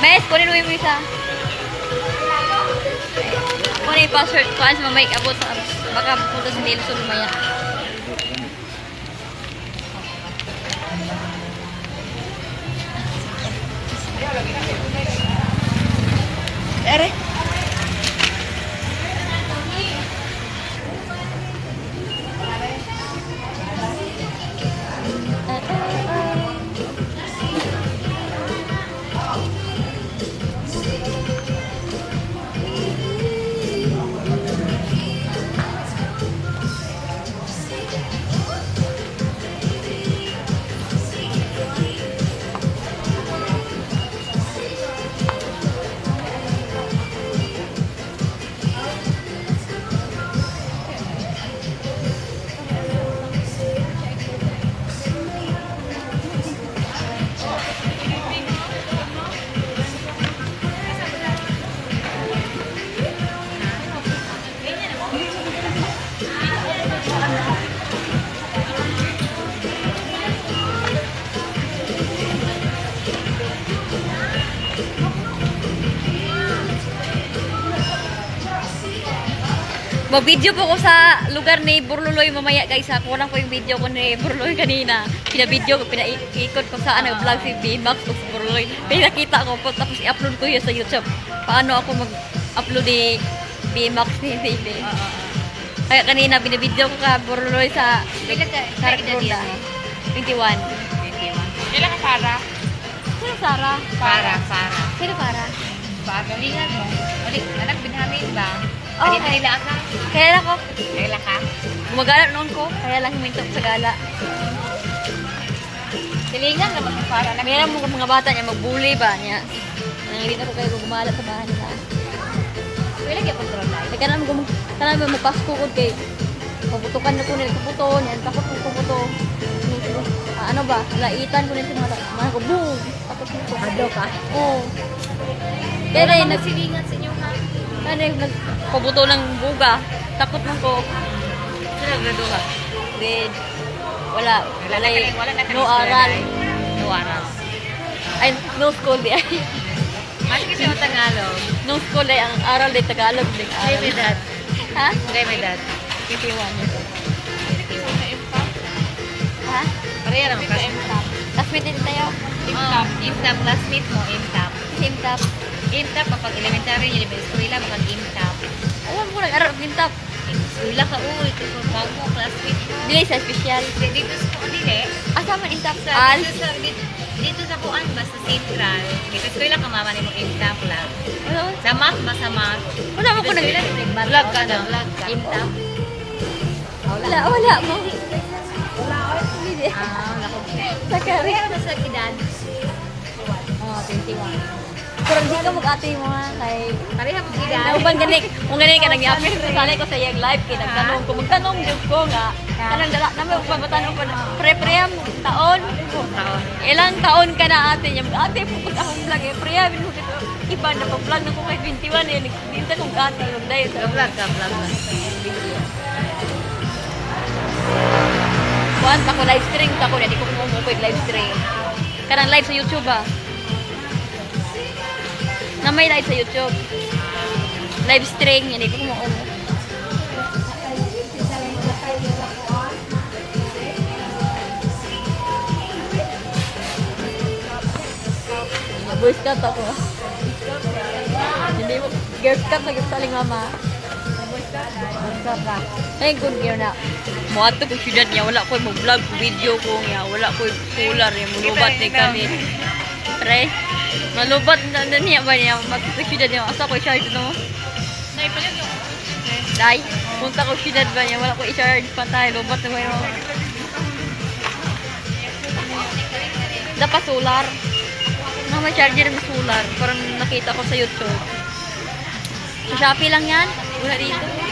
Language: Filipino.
Mes, kunin mo yung isa. Kunin yung password. Kuhaan sa mamay abot. Baka punta sa Nelson maya. Ere. Mag-video po ko sa lugar ni Burluloy mamaya guys ha. Kulang po yung video ko ni Burluloy kanina. Pina-video ko, pinaikot ko saan nag-vlog si B-Max o si Burluloy. Pinakita ko po tapos i-upload ko yun sa YouTube. Paano ako mag-upload ni B-Max ni Baby. Kaya kanina pina-video ko ka Burluloy sa Caracroda. 21. Kailan ka para? Sino Sarah? Para. Sino para? Pagalingan mo. Anak, binhamin ba? Oh, Hindi na nila ka? Kaya ako. Kailan ka? Gumagala noon ko. Kaya lang huminto ko sa gala. Silingan naman ang para. Meron mo mga bata niya magbuli ba niya. Nangilit ako kayo gumala sa bahay nila. Kailan ka control na? Kanang magpasko ko kay pabutukan na ko nila kaputo niya. Takot ko kaputo. Ano ba? Laitan ko nila mga ko. Boom! Takot ko. Hado ka? Oo. Pero Pero nagsilingan sa inyo ha? ano yung nagpabuto ng buga. Takot mo ko. Sino grado ka? Grade. Wala na no aral. No aral. Ay, no school di ay. Mas kasi yung Tagalog. No school ay ang aral di Tagalog di Hey, aral. my dad. Ha? Hey, my dad. 21 years old. Ha? Pareha lang. Classmate din tayo. Imtap. Classmate mo, Imtap. Same top. Imtap, kapag elementary, university lang, kapag Imtap. Alam mo nag-aral of same top. Wala ka, ito ko, bago, classmate mo. Dili sa special. Dito sa Kuandile, Asa man in top sa, al. dito sa Kuan, basta Central. Dito sa lang, kamama ni mo Imtap lang. Wala. Sa math ba, sa math? Wala mo ko nag Vlog ka na. Imtap. Wala mo. Hindi. Wala ko. Sa kare. Kaya sa edad? 21. Kurang di ka mag-ate mo ha, kay... Pareha mo edad? Nauban ganik, kung ganik ka nag-apir, sali ko sa iyang live, kay nagtanong, kung magtanong din ko nga, kanang dala namin, kung matanong ko na, pre-preyam, taon, ilang taon ka na ate niya, ate po pag akong vlog, preyam, iba na pag-vlog na ko kay 21, nagdinta kong ate, yung dayo sa Vlog ka. Kuhan pa ko live stream, ako na, di ko kumumukig live stream. Kanang live sa YouTube ah. Na may live sa YouTube. Live stream, hindi ko kumukumuk. Boy Scout ako. Hindi mo, Girl Scout na saling mama. Boy Scout ka. Ay, good girl na. Muato ko syudad niya, wala ko mag-vlog, video ko niya, wala ko solar niya, mulubat ni kani. Pre, malubat na niya ba niya, magkita syudad niya, asa ko i-charge no? Day, punta ko syudad ba niya, wala ko i-charge patay, lubat na ba yun? Dapat solar. May charger ng solar, parang nakita ko sa YouTube. Sa Shopee lang yan, wala dito.